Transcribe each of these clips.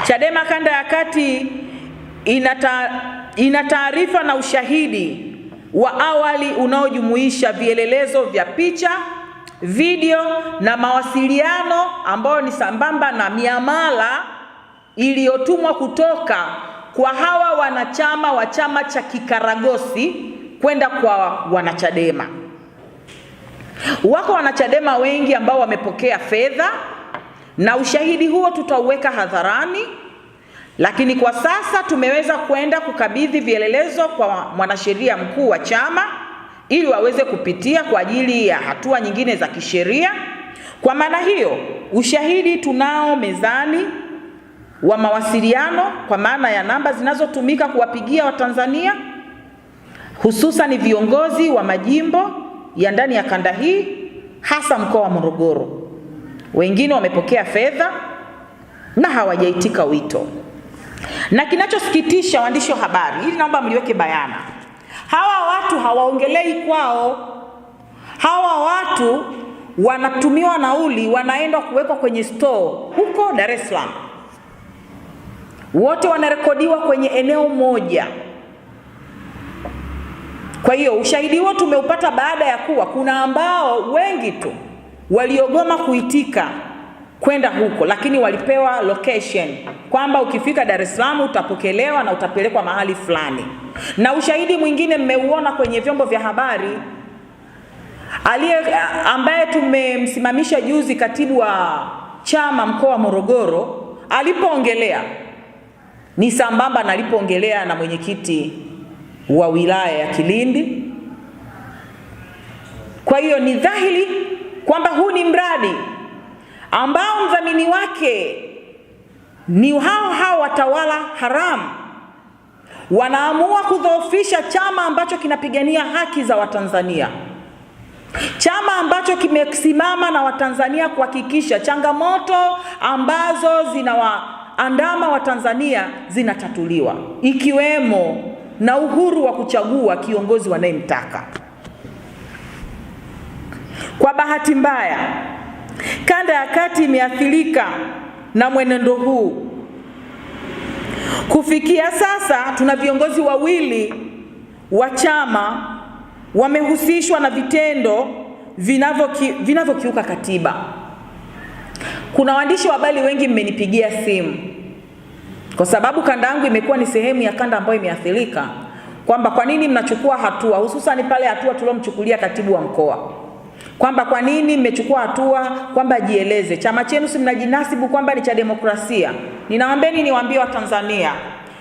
Chadema kanda ya kati ina taarifa na ushahidi wa awali unaojumuisha vielelezo vya picha, video na mawasiliano ambao ni sambamba na miamala iliyotumwa kutoka kwa hawa wanachama wa chama cha kikaragosi kwenda kwa wanachadema. Wako wanachadema wengi ambao wamepokea fedha na ushahidi huo tutauweka hadharani, lakini kwa sasa tumeweza kwenda kukabidhi vielelezo kwa mwanasheria mkuu wa chama ili waweze kupitia kwa ajili ya hatua nyingine za kisheria. Kwa maana hiyo, ushahidi tunao mezani wa mawasiliano kwa maana ya namba zinazotumika kuwapigia Watanzania, hususan viongozi wa majimbo ya ndani ya kanda hii, hasa mkoa wa Morogoro. Wengine wamepokea fedha na hawajaitika wito. Na kinachosikitisha, waandishi wa habari, hili naomba mliweke bayana, hawa watu hawaongelei kwao. Hawa watu wanatumiwa nauli, wanaenda kuwekwa kwenye store huko Dar es Salaam. Wote wanarekodiwa kwenye eneo moja. Kwa hiyo ushahidi huo tumeupata baada ya kuwa kuna ambao wengi tu waliogoma kuitika kwenda huko, lakini walipewa location kwamba ukifika Dar es Salaam utapokelewa na utapelekwa mahali fulani. Na ushahidi mwingine mmeuona kwenye vyombo vya habari, ambaye tumemsimamisha juzi, katibu wa chama mkoa wa Morogoro, alipoongelea ni sambamba na alipoongelea na mwenyekiti wa wilaya ya Kilindi. Kwa hiyo ni dhahiri kwamba huu ni mradi ambao mdhamini wake ni hao watawala haramu. Wanaamua kudhoofisha chama ambacho kinapigania haki za Watanzania, chama ambacho kimesimama na Watanzania kuhakikisha changamoto ambazo zinawaandama Watanzania zinatatuliwa, ikiwemo na uhuru wa kuchagua kiongozi wanayemtaka. Kwa bahati mbaya, kanda ya kati imeathirika na mwenendo huu. Kufikia sasa tuna viongozi wawili wa chama wamehusishwa na vitendo vinavyokiuka katiba. Kuna waandishi wa habari wengi mmenipigia simu kwa sababu kanda yangu imekuwa ni sehemu ya kanda ambayo imeathirika, kwamba kwa nini mnachukua hatua, hususan pale hatua tulomchukulia katibu wa mkoa, kwamba kwa nini mmechukua hatua kwamba jieleze, chama chenu si mnajinasibu kwamba ni cha demokrasia. Ninawaambieni, niwaambie Watanzania,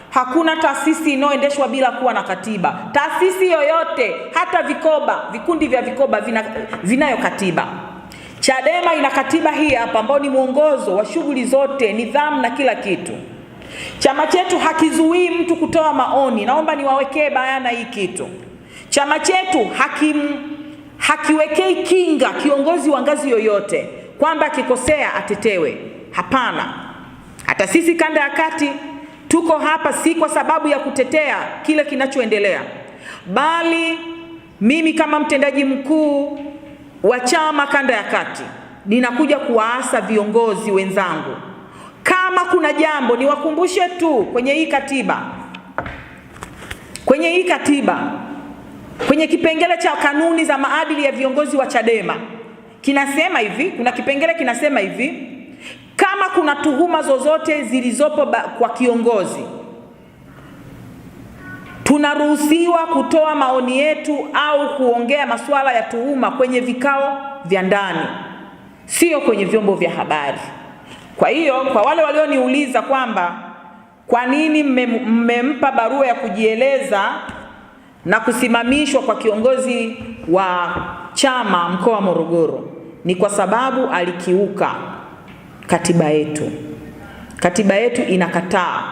hakuna taasisi inayoendeshwa bila kuwa na katiba. Taasisi yoyote, hata vikundi vya vikoba vinayo katiba. Chadema ina katiba hii hapa ambayo ni mwongozo wa shughuli zote, nidhamu na kila kitu. Chama chetu hakizuii mtu kutoa maoni. Naomba niwawekee bayana hii kitu. Chama chetu hakiwekei kinga kiongozi wa ngazi yoyote kwamba akikosea atetewe. Hapana. Hata sisi kanda ya kati tuko hapa si kwa sababu ya kutetea kile kinachoendelea, bali mimi kama mtendaji mkuu wa chama kanda ya kati ninakuja kuwaasa viongozi wenzangu, kama kuna jambo, niwakumbushe tu kwenye hii katiba, kwenye kipengele cha kanuni za maadili ya viongozi wa Chadema kinasema hivi, kuna kipengele kinasema hivi: kama kuna tuhuma zozote zilizopo kwa kiongozi, tunaruhusiwa kutoa maoni yetu au kuongea masuala ya tuhuma kwenye vikao vya ndani, sio kwenye vyombo vya habari. Kwa hiyo kwa wale walioniuliza kwamba kwa nini mmempa barua ya kujieleza na kusimamishwa kwa kiongozi wa chama mkoa wa Morogoro, ni kwa sababu alikiuka katiba yetu. Katiba yetu inakataa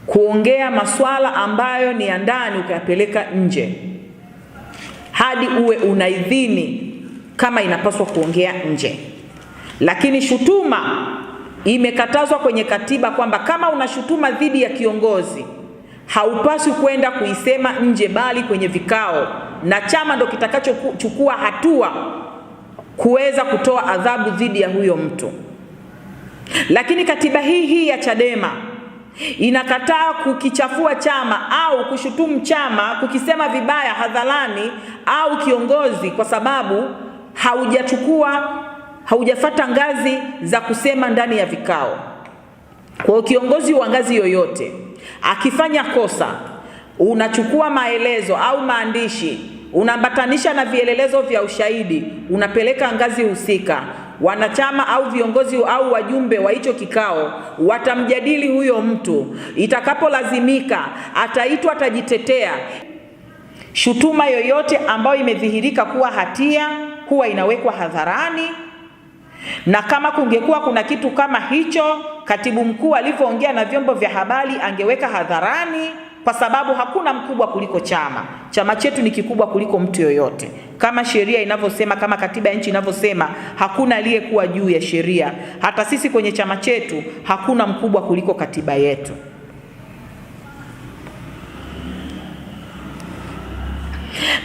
kuongea masuala ambayo ni ya ndani ukayapeleka nje hadi uwe unaidhini kama inapaswa kuongea nje. Lakini shutuma imekatazwa kwenye katiba kwamba kama una shutuma dhidi ya kiongozi haupaswi kwenda kuisema nje, bali kwenye vikao, na chama ndo kitakachochukua hatua kuweza kutoa adhabu dhidi ya huyo mtu. Lakini katiba hii ya Chadema inakataa kukichafua chama au kushutumu chama, kukisema vibaya hadharani au kiongozi, kwa sababu haujafuata ngazi za kusema ndani ya vikao. Kwa hiyo kiongozi wa ngazi yoyote akifanya kosa, unachukua maelezo au maandishi, unaambatanisha na vielelezo vya ushahidi, unapeleka ngazi husika. Wanachama au viongozi au wajumbe wa hicho kikao watamjadili huyo mtu. Itakapolazimika ataitwa, atajitetea. Shutuma yoyote ambayo imedhihirika kuwa hatia huwa inawekwa hadharani, na kama kungekuwa kuna kitu kama hicho, katibu mkuu alivyoongea na vyombo vya habari angeweka hadharani, kwa sababu hakuna mkubwa kuliko chama. Chama chetu ni kikubwa kuliko mtu yoyote. Kama sheria inavyosema, kama katiba ya nchi inavyosema, hakuna aliyekuwa juu ya sheria. Hata sisi kwenye chama chetu hakuna mkubwa kuliko katiba yetu.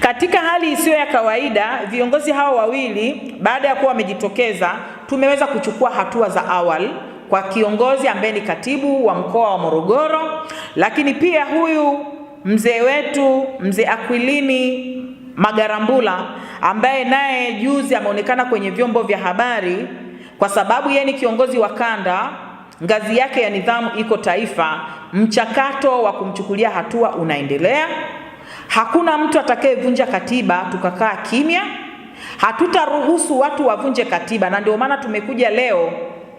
Katika hali isiyo ya kawaida, viongozi hao wawili baada ya kuwa wamejitokeza, tumeweza kuchukua hatua za awali kwa kiongozi ambaye ni katibu wa mkoa wa Morogoro, lakini pia huyu mzee wetu, mzee Akwilini Magarambula, ambaye naye juzi ameonekana kwenye vyombo vya habari, kwa sababu yeye ni kiongozi wa kanda, ngazi yake ya nidhamu iko taifa. Mchakato wa kumchukulia hatua unaendelea. Hakuna mtu atakayevunja katiba tukakaa kimya. Hatutaruhusu watu wavunje katiba, na ndio maana tumekuja leo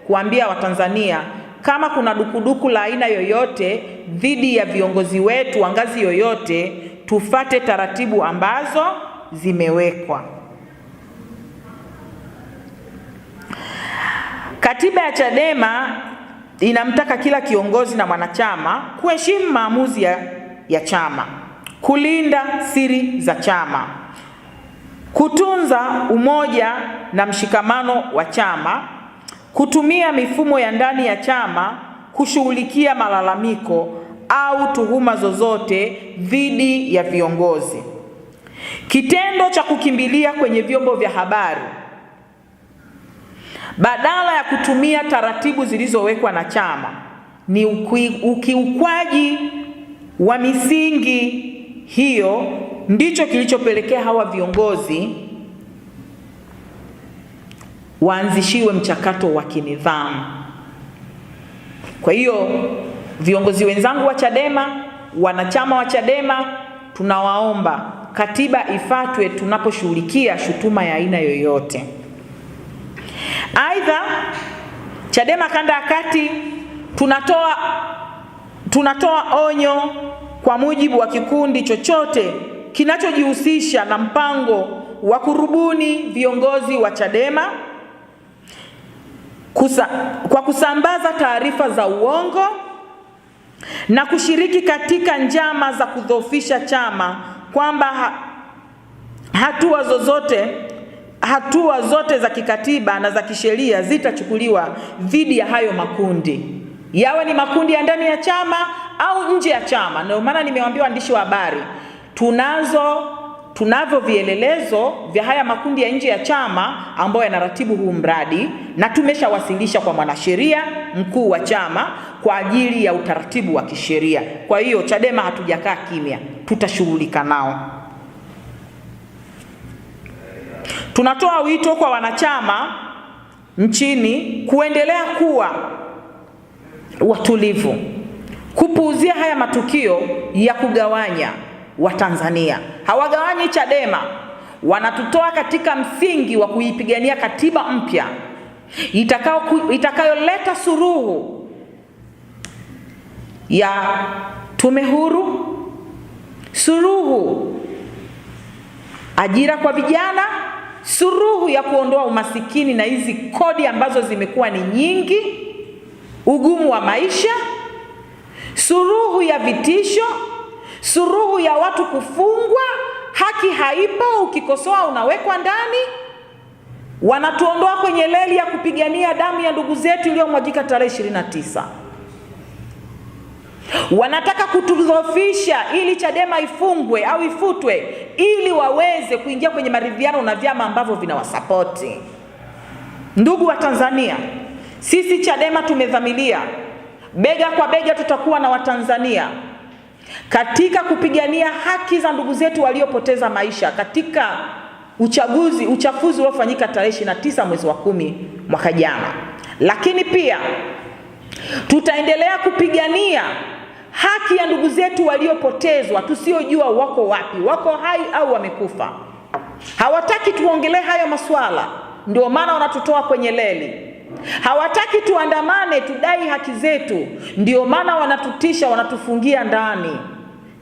kuambia Watanzania, kama kuna dukuduku la aina yoyote dhidi ya viongozi wetu wa ngazi yoyote, tufate taratibu ambazo zimewekwa. Katiba ya Chadema inamtaka kila kiongozi na mwanachama kuheshimu maamuzi ya chama, kulinda siri za chama, kutunza umoja na mshikamano wa chama, kutumia mifumo ya ndani ya chama kushughulikia malalamiko au tuhuma zozote dhidi ya viongozi. Kitendo cha kukimbilia kwenye vyombo vya habari badala ya kutumia taratibu zilizowekwa na chama ni ukiukwaji wa misingi hiyo. Ndicho kilichopelekea hawa viongozi waanzishiwe mchakato wa kinidhamu. Kwa hiyo viongozi wenzangu wa Chadema, wanachama wa Chadema, tunawaomba katiba ifuatwe tunaposhughulikia shutuma ya aina yoyote. Aidha, Chadema kanda ya kati tunatoa onyo kwa mujibu wa kikundi chochote kinachojihusisha na mpango wa kurubuni viongozi wa Chadema kwa kusambaza taarifa za uongo na kushiriki katika njama za kudhoofisha chama, kwamba hatua zote za kikatiba na za kisheria zitachukuliwa dhidi ya hayo makundi, yawe ni makundi ya ndani ya chama au nje ya chama. Ndio maana nimewaambia waandishi wa habari, tunavyo vielelezo vya haya makundi ya nje ya chama ambayo yanaratibu huu mradi, na tumeshawasilisha kwa mwanasheria mkuu wa chama kwa ajili ya utaratibu wa kisheria. Kwa hiyo Chadema hatujakaa kimya, tutashughulika nao. Tunatoa wito kwa wanachama nchini kuendelea kuwa watulivu, kupuuzia haya matukio ya kugawanya Watanzania. Hawagawanyi Chadema, wanatutoa katika msingi wa kuipigania katiba mpya itakayoleta suluhu ya tume huru, suluhu ajira kwa vijana, suluhu ya kuondoa umasikini na hizi kodi ambazo zimekuwa ni nyingi, ugumu wa maisha, suluhu ya vitisho, suluhu ya watu kufungwa, haki haipo, ukikosoa unawekwa ndani. Wanatuondoa kwenye leli ya kupigania damu ya ndugu zetu iliyomwagika tarehe 29. Wanataka kutudhoofisha ili Chadema ifungwe au ifutwe ili waweze kuingia kwenye maridhiano na vyama ambavyo vinawasapoti. Ndugu wa Tanzania, Sisi Chadema tumedhamiria bega kwa bega tutakuwa na Watanzania katika kupigania haki za ndugu zetu waliopoteza maisha katika uchafuzi uliofanyika tarehe 29 mwezi wa 10 mwaka jana. Lakini pia tutaendelea kupigania haki ya ndugu zetu waliopotezwa, tusiojua wako wapi, wako hai au wamekufa. Hawataki tuongelee hayo masuala, ndio maana wanatutoa kwenye leli. Hawataki tuandamane tudai haki zetu, ndio maana wanatutisha, wanatufungia ndani.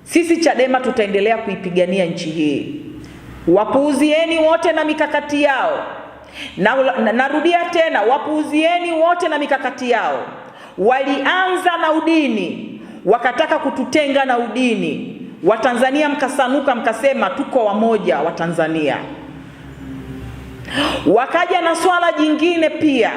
Sisi Chadema tutaendelea kuipigania nchi hii. Wapuuzieni wote na mikakati yao. Narudia tena, wapuuzieni wote na mikakati yao. Walianza na udini, wakataka kututenga na udini. Watanzania mkasanuka mkasema tuko wamoja wa Tanzania. Wakaja na swala jingine pia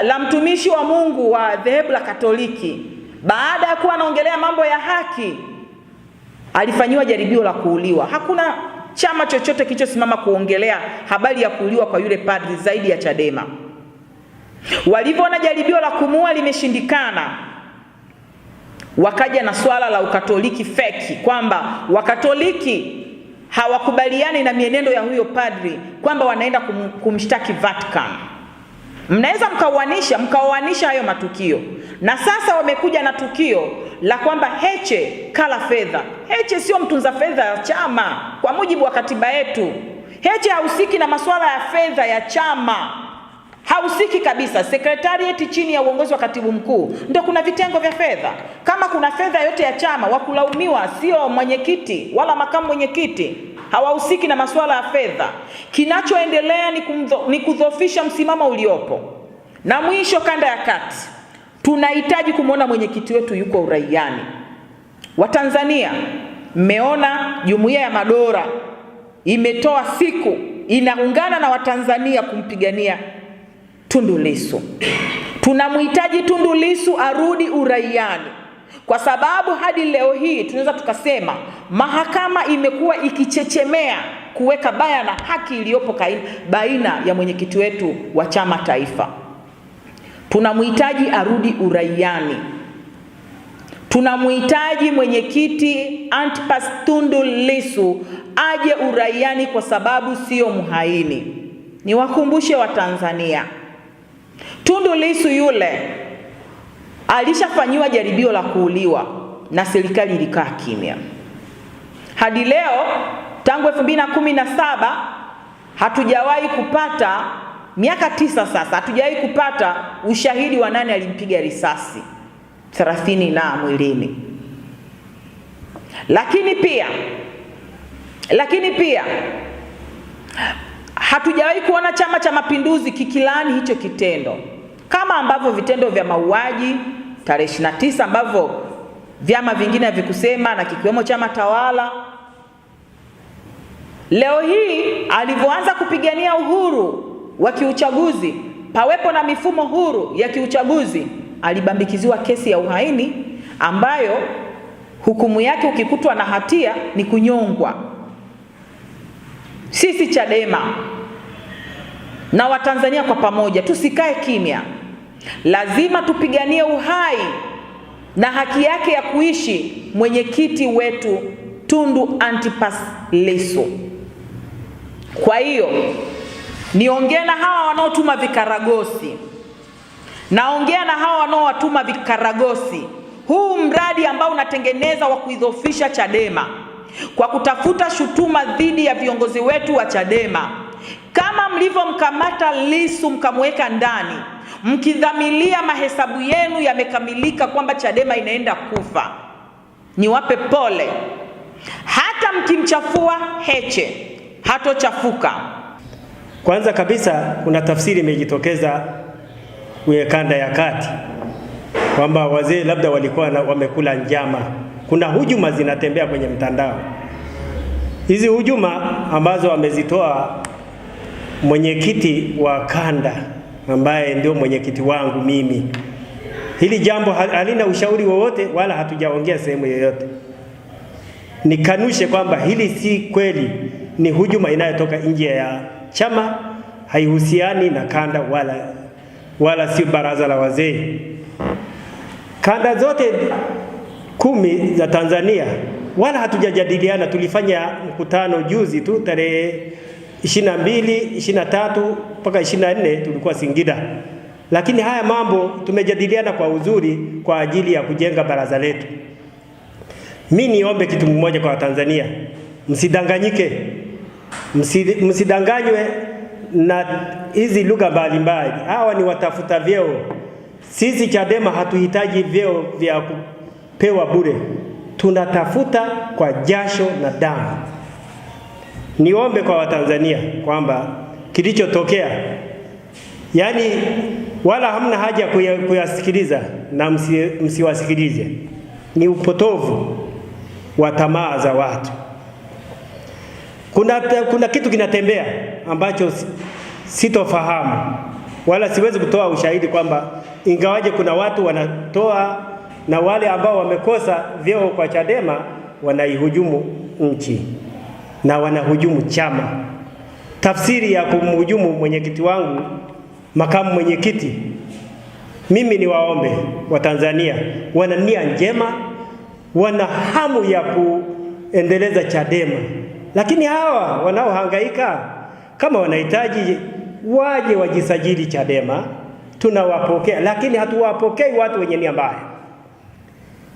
la mtumishi wa Mungu wa dhehebu la Katoliki. Baada ya kuwa anaongelea mambo ya haki, alifanyiwa jaribio la kuuliwa. Hakuna chama chochote kilichosimama kuongelea habari ya kuuliwa kwa yule padri zaidi ya Chadema. Walivyoona jaribio la kumuua limeshindikana, wakaja na swala la ukatoliki feki, kwamba Wakatoliki hawakubaliani na mienendo ya huyo padri, kwamba wanaenda kumshtaki Vatican. Mnaweza mkaoanisha hayo matukio. Na sasa wamekuja na tukio la kwamba Heche kala fedha. Heche sio mtunza fedha ya chama kwa mujibu wa katiba yetu. Heche hahusiki na masuala ya fedha ya chama, hahusiki kabisa. Secretariat chini ya uongozi wa katibu mkuu ndio kuna vitengo vya fedha. Kama kuna fedha yote ya chama, wakulaumiwa sio mwenyekiti wala makamu mwenyekiti. Hawahusiki na masuala ya fedha. Kinachoendelea ni kudhoofisha msimamo uliopo. Na mwisho, kanda ya kati, tunahitaji kumwona mwenyekiti wetu yuko uraiani. Watanzania, mmeona Jumuiya ya Madola imetoa siku, inaungana na Watanzania kumpigania Tundu Lissu. Tunamhitaji Tundu Lissu arudi uraiani, kwa sababu hadi leo hii tunaweza tukasema mahakama imekuwa ikichechemea kuweka bayana haki iliyopo baina ya mwenyekiti wetu wa chama taifa. Tunamhitaji arudi uraiani. Tunamhitaji mwenyekiti Antipas Tundu Lissu aje uraiani, kwa sababu sio mhaini. Niwakumbushe Watanzania, Tundu Lissu yule alishafanyiwa jaribio la kuuliwa na serikali ilikaa kimya. Hadi leo tangu 2017 hatujawahi kupata, miaka 9 sasa, hatujawahi kupata ushahidi wa nani alimpiga risasi 30 na mwilini. Lakini pia hatujawahi kuona Chama cha Mapinduzi kikilaani hicho kitendo, kama ambavyo vitendo vya mauaji tarehe 29 ambavyo vyama vingine havikusema, na kikiwemo chama tawala. Leo hii alivyoanza kupigania uhuru wa kiuchaguzi, pawepo na mifumo huru ya kiuchaguzi, alibambikiziwa kesi ya uhaini ambayo hukumu yake ukikutwa na hatia ni kunyongwa. Sisi Chadema na Watanzania kwa pamoja tusikae kimya. Lazima tupiganie uhai na haki yake ya kuishi mwenyekiti wetu Tundu Antipas Lissu. Kwa hiyo niongea na hawa wanaotuma vikaragosi. Naongea na hawa wanaowatuma vikaragosi. Huu mradi ambao unatengeneza wa kuidhoofisha Chadema kwa kutafuta shutuma dhidi ya viongozi wetu wa Chadema, kama mlivyomkamata Lissu mkamweka ndani, mkidhamilia mahesabu yenu yamekamilika kwamba Chadema inaenda kufa, niwape pole. Hata mkimchafua Heche hatochafuka. Kwanza kabisa kuna tafsiri imejitokeza kwenye kanda ya kati kwamba wazee labda walikuwa wamekula njama. Kuna hujuma zinatembea kwenye mtandao. Hizi hujuma ambazo wamezitoa mwenyekiti wa kanda ambaye ndio mwenyekiti wangu mimi, hili jambo halina ushauri wowote wala hatujaongea sehemu yoyote. Nikanushe kwamba hili si kweli, ni hujuma inayotoka nje ya chama, haihusiani na kanda wala si baraza la wazee. Kanda zote 10 za Tanzania wala hatujajadiliana. Tulifanya mkutano juzi tu tarehe 22, 23 mpaka 24 tulikuwa Singida. Lakini haya mambo tumejadiliana kwa uzuri kwa ajili ya kujenga baraza letu. Mimi niombe kitu mmoja kwa Tanzania. Msidanganyike. Msidanganywe na hizi lugha mbalimbali. Hawa ni watafuta vyeo. Sisi Chadema hatuhitaji vyeo vya kupewa bure. Tunatafuta kwa jasho na damu. Niombe kwa Watanzania kwamba kilichotokea, yani wala hamna haja kuyasikiliza na msiwasikilize. Ni upotovu wa tamaa za watu. Kuna kitu kinatembea ambacho sitofahamu wala siwezi kutoa ushahidi kwamba ingawaje kuna watu wanatoa na wale ambao wamekosa vyeo kwa Chadema wanaihujumu nchi na wanahujumu chama. Tafsiri ya kumhujumu mwenyekiti wangu, makamu mwenyekiti, mimi ni waombe wa Tanzania, wana nia njema, wana hamu ya kuendeleza Chadema. Lakini hawa wanaohangaika kama wanahitaji waje wajisajili Chadema, tunawapokea, lakini hatuwapokei watu wenye nia mbaya.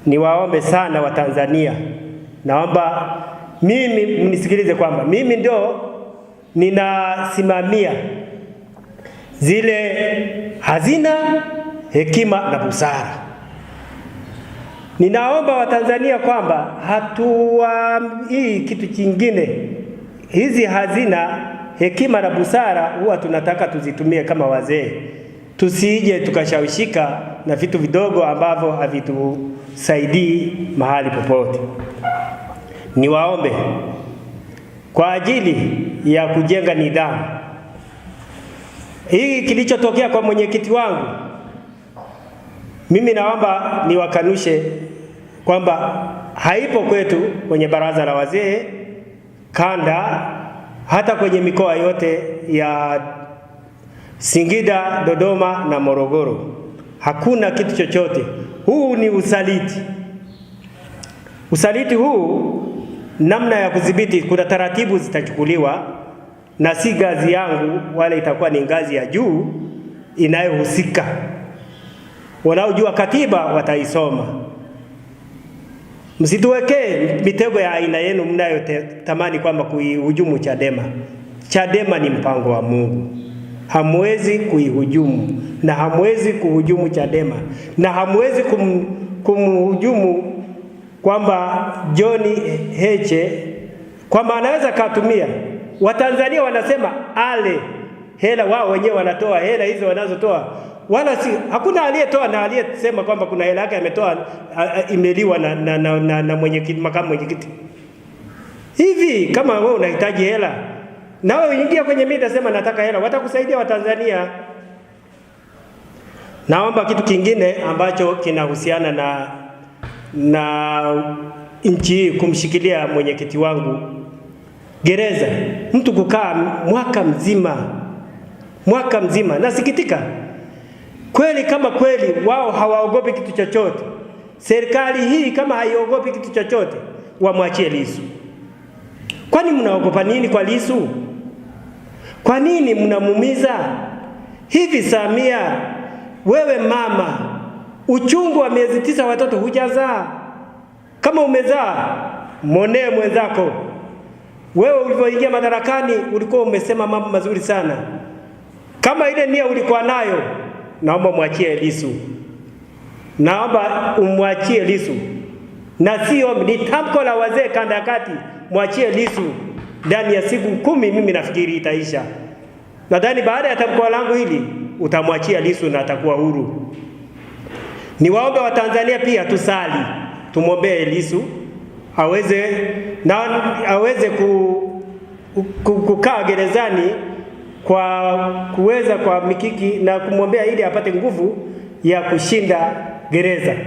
Niwaombe sana wa Tanzania, naomba mimi mnisikilize kwamba mimi ndio ninasimamia zile hazina, hekima na busara. Ninaomba Watanzania kwamba hii kitu kingine, hizi hazina, hekima na busara huwa tunataka tuzitumie kama wazee. Tusije tukashawishika na vitu vidogo ambavyo havitusaidii mahali popote. Niwaombe kwa ajili ya kujenga nidhamu. Hii kilichotokea kwa mwenyekiti wangu, mimi naomba niwakanushe kwamba haipo kwetu kwenye baraza la wazee kanda, hata kwenye mikoa yote ya Singida, Dodoma na Morogoro. Hakuna kitu chochote. Huu ni usaliti. Usaliti huu, namna ya kudhibiti, kuna taratibu zitachukuliwa na si ngazi yangu wala itakuwa ni ngazi ya juu inayohusika. Wanaojua katiba wataisoma. Msituwekee mitego ya aina yenu mnayotamani kwamba kuihujumu Chadema. Chadema ni mpango wa Mungu. Hamwezi kuihujumu na hamwezi kuhujumu Chadema na hamwezi kumhujumu kwamba John Heche kwamba anaweza katumia. Watanzania wanasema ale hela, wao wenyewe wanatoa hela hizo wanazotoa, wala si hakuna aliyetoa na aliyesema kwamba kuna hela yake ametoa imeliwa na mwenyekiti, makamu mwenyekiti. Hivi kama wewe unahitaji hela na wewe ingia kwenye media sema nataka hela, watakusaidia Watanzania. Naomba kitu kingine ambacho kinahusiana na nchi kumshikilia mwenyekiti wangu gereza. Mtu kukaa mwaka mzima. Nasikitika kweli, kama kweli wao hawaogopi kitu chochote. Serikali hii kama haiogopi kitu chochote, wamwachie Lissu. Kwani mnaogopa nini kwa Lissu? Kwa nini mnamuumiza? Hivi Samia, wewe mama, uchungu wa miezi 9 watoto hujazaa. Kama umezaa, monee mwenzako. Wewe ulivyoingia madarakani ulikuwa umesema mambo mazuri sana. Kama ile nia ulikuwa nayo, naomba mwachie Lissu. Naomba umwachie Lissu. Na sio ni tamko la wazee kanda ya kati, mwachie Lissu. Ndani ya siku 10 mimi nafikiri itaisha. Nadhani baada ya tamko langu hili utamwachia Lissu na atakuwa huru. Niwaombe wa Tanzania pia tusali, tumwombee Lissu aweze kukaa gerezani kwa kuweza kwa mikiki na kumwombea ili apate nguvu ya kushinda gereza.